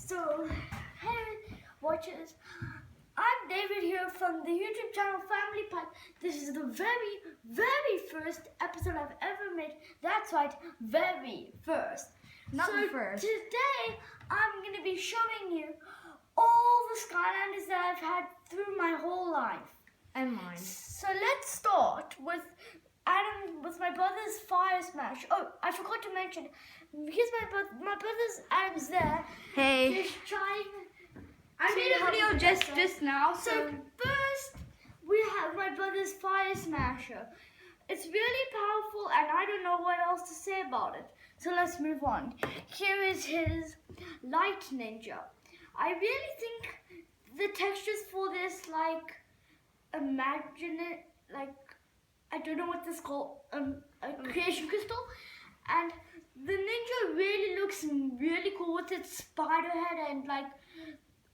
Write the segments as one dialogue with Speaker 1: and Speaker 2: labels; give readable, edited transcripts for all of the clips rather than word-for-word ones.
Speaker 1: So, hey watchers, I'm David here from the YouTube channel Family Pack. This is the very first episode I've ever made. That's right, very first.
Speaker 2: Not the first.
Speaker 1: Today, I'm going to be showing you all the Skylanders that I've had through my whole life.
Speaker 2: And mine.
Speaker 1: So let's start with my brother's Fire Smash. Oh, I forgot to mention, here's my brother's Adam's there.
Speaker 2: Hey.
Speaker 1: He's trying.
Speaker 2: I made a video just now.
Speaker 1: So first, we have my brother's Fire Smasher. It's really powerful, and I don't know what else to say about it. So let's move on. Here is his Light Ninja. I really think the textures for this, imagine it, I don't know what this is called, a creation crystal, and the ninja really looks really cool with its spider head and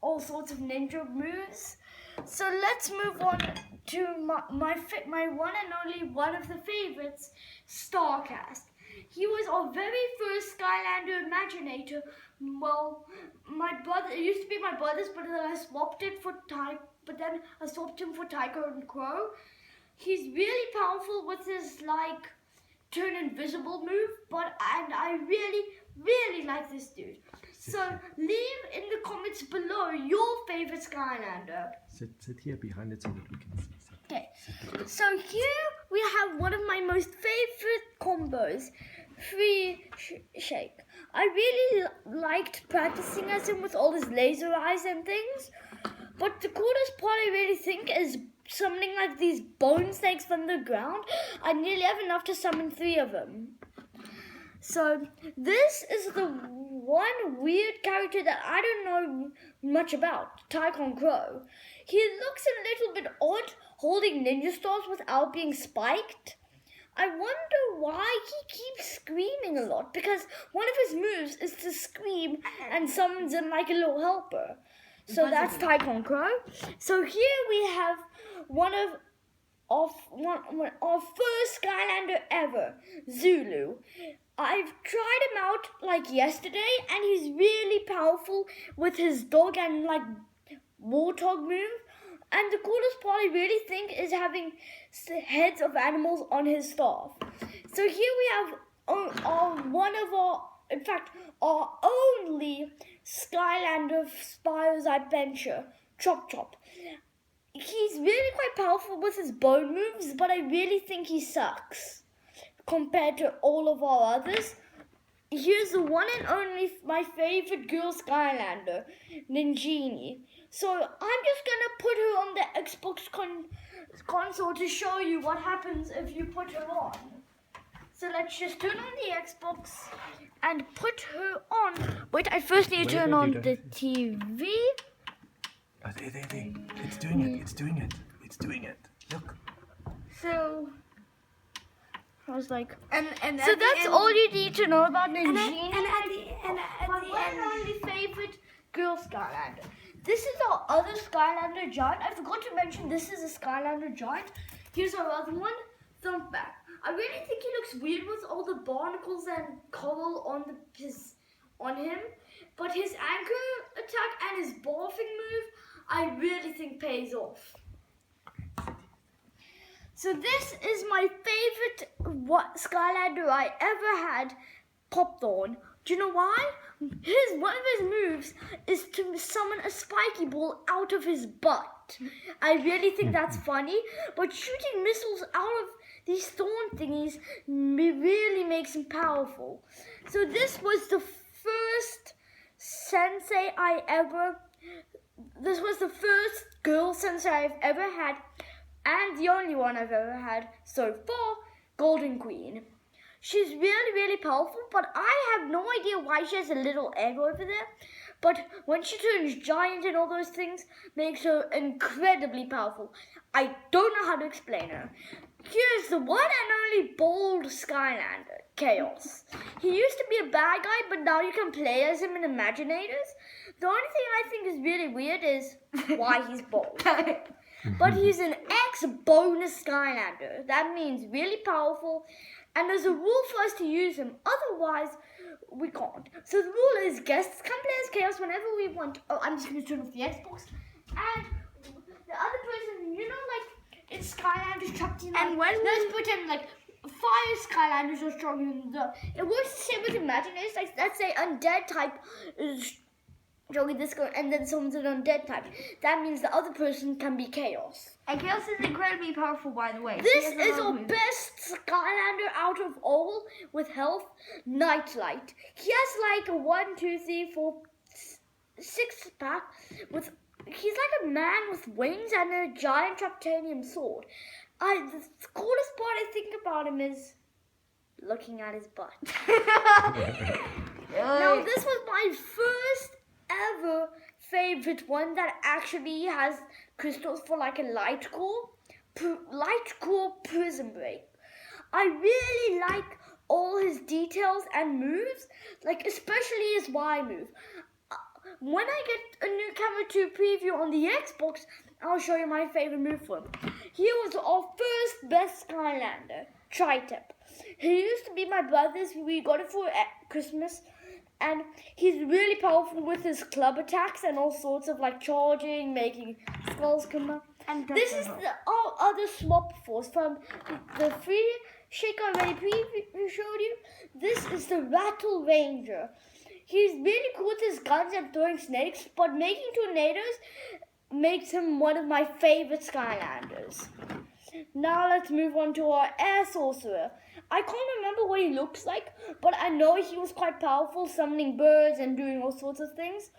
Speaker 1: all sorts of ninja moves. So let's move on to my one and only one of the favorites, Starcast. He was our very first Skylander Imaginator. Well, it used to be my brother's, but then I swapped him for Tycho and Crow. He's really powerful with his turn invisible move, and I really like this dude. So leave in the comments below your favorite Skylander.
Speaker 3: Sit here behind it so that we can see.
Speaker 1: Okay, so here we have one of my most favorite combos, Free Shake. I really liked practicing as him with all his laser eyes and things, but the coolest part I really think is summoning these bone snakes from the ground. I nearly have enough to summon 3 of them. So this is the one weird character that I don't know much about, Tycho Crow. He looks a little bit odd holding ninja stars without being spiked. I wonder why he keeps screaming a lot, because one of his moves is to scream and summons in like a little helper. So that's Tycho Crow. So here we have one of our first Skylander ever, Zulu. I've tried him out yesterday, and he's really powerful with his dog and warthog move. And the coolest part I really think is having heads of animals on his staff. So here we have our only Skylander Spyro's Adventure, Chop Chop. He's really quite powerful with his bone moves, but I really think he sucks compared to all of our others. Here's the one and only my favorite girl Skylander, Ninjini. So I'm just gonna put her on the Xbox console to show you what happens if you put her on. So let's just turn on the Xbox and put her on. Wait, I first need to turn on the TV.
Speaker 3: Oh, there. It's doing it. Look.
Speaker 1: So I was like,
Speaker 2: and
Speaker 1: so that's all you need to know about Ninjini.
Speaker 2: And at
Speaker 1: my
Speaker 2: the
Speaker 1: one and only favorite girl Skylander. This is our other Skylander Giant. I forgot to mention this is a Skylander Giant. Here's our other one, Thumpback. I really think he looks weird with all the barnacles and coral on him, but his anchor attack and his barfing move, I really think pays off. So this is my favorite Skylander I ever had, Popthorn. Do you know why? One of his moves is to summon a spiky ball out of his butt. I really think that's funny, but shooting missiles out of these thorn thingies really makes him powerful. So this was the first this was the first girl sensei I've ever had, and the only one I've ever had so far, Golden Queen. She's really powerful, but I have no idea why she has a little egg over there. But when she turns giant and all those things, makes her incredibly powerful. I don't know how to explain her. Here's the one and only bold Skylander, Chaos. He used to be a bad guy, but now you can play as him in Imaginators. The only thing I think is really weird is why he's bold. But he's an X-bonus Skylander. That means really powerful. And there's a rule for us to use him. Otherwise, we can't. So the rule is guests can play as chaos whenever we want. Oh, I'm just going to turn off the Xbox. And the other person, you know, like in Skylanders trapped in.
Speaker 2: And when
Speaker 1: let's pretend like 5 Skylanders are stronger than the. It works the same with Imaginators. Like let's say undead type is stronger than this girl, and then someone's an undead type. That means the other person can be chaos.
Speaker 2: And Chaos is incredibly powerful, by the way.
Speaker 1: This
Speaker 2: She has a
Speaker 1: is
Speaker 2: lot of
Speaker 1: our
Speaker 2: moves.
Speaker 1: best Skylander out of all with health, Nightlight. He has like a 1, 2, 3, 4, 6 pack with. He's like a man with wings and a giant titanium sword. The coolest part I think about him is looking at his butt. Now this was my first ever favorite one that actually has crystals for like a light core prism break. I really like all his details and moves, like especially his Y move. When I get a new camera 2 preview on the Xbox, I'll show you my favorite move for him. He was our first best Skylander, Tri-Tip. He used to be my brother's. We got it for Christmas. And he's really powerful with his club attacks and all sorts of like charging, making skulls come up.
Speaker 2: And
Speaker 1: this is our other swap force from the free shake I already showed you. This is the Rattle Ranger. He's really cool with his guns and throwing snakes, but making tornadoes makes him one of my favorite Skylanders. Now let's move on to our Air Sorcerer. I can't remember what he looks like, but I know he was quite powerful, summoning birds and doing all sorts of things.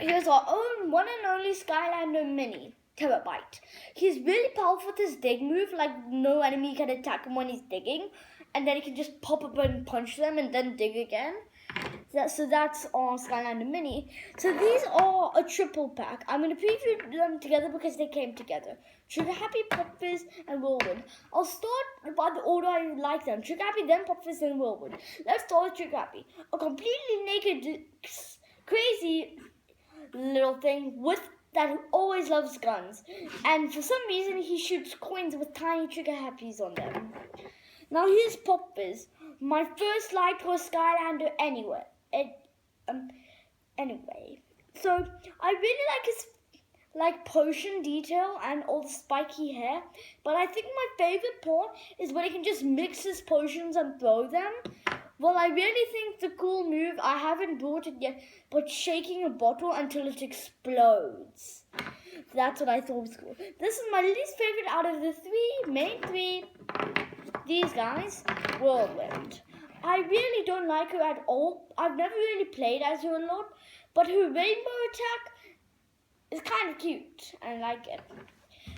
Speaker 1: Here's our own one and only Skylander Mini, Terabyte. He's really powerful with his dig move, like no enemy can attack him when he's digging, and then he can just pop up and punch them and then dig again. So that's our Skylander Mini. So these are a triple pack. I'm going to preview them together because they came together. Trigger Happy, Pop Fizz, and Whirlwind. I'll start by the order I like them. Trigger Happy, then Pop Fizz, then Whirlwind. Let's start with Trigger Happy. A completely naked, crazy little thing that always loves guns. And for some reason, he shoots coins with tiny Trigger Happies on them. Now here's Pop Fizz. My first like was Skylander anyway. So I really like his potion detail and all the spiky hair. But I think my favorite part is when he can just mix his potions and throw them. Well, I really think the cool move, I haven't brought it yet, but shaking a bottle until it explodes. That's what I thought was cool. This is my least favorite out of the main three. These guys, Whirlwind. I really don't like her at all. I've never really played as her a lot, but her rainbow attack is kind of cute. I like it.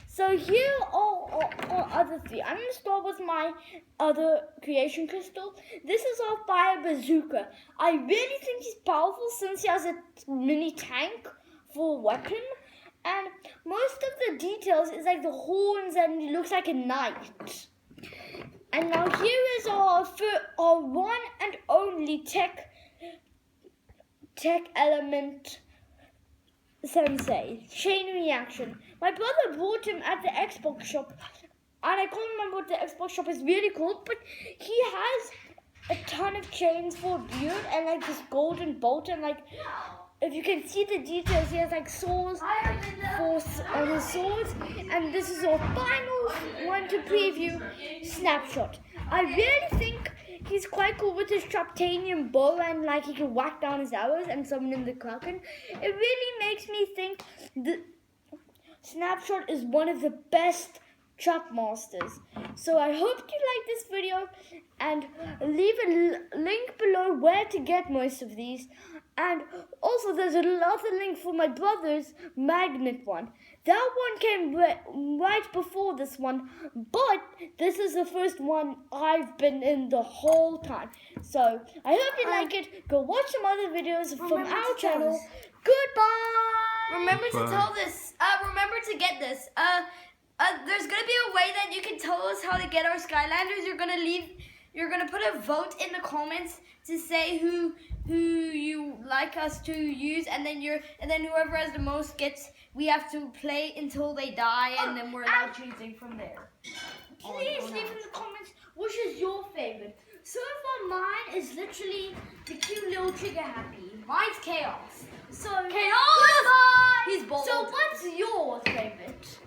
Speaker 1: So here are our other three. I'm going to start with my other creation crystal. This is our Fire Bazooka. I really think he's powerful since he has a mini tank for a weapon. And most of the details is like the horns and he looks like a knight. And now here is our one and only tech element sensei, Chain Reaction. My brother bought him at the Xbox shop, and I can't remember what the Xbox shop is really called, but he has a ton of chains for a beard and like this golden bolt, and like if you can see the details, he has like swords on his swords. And this is our final one to preview, Snapshot. I really think he's quite cool with his Traptanium bow, and like he can whack down his arrows and summon in the Kraken. It really makes me think the Snapshot is one of the best trap masters. So I hope you like this video, and leave a link below where to get most of these. And also there's another link for my brother's magnet one. That one came right before this one, but this is the first one I've been in the whole time. So I hope you like it. Go watch some other videos from our channel. Goodbye.
Speaker 2: Remember to tell this. Remember to get this. There's gonna be a way that you can tell us how to get our Skylanders. You're gonna put a vote in the comments to say who you like us to use, and then whoever has the most gets. We have to play until they die, and then we're allowed choosing from there.
Speaker 1: Please leave in the comments which is your favorite. So far, mine is literally the cute little trigger happy.
Speaker 2: Mine's chaos.
Speaker 1: So
Speaker 2: Chaos!
Speaker 1: goodbye.
Speaker 2: He's bold.
Speaker 1: So what's your favorite?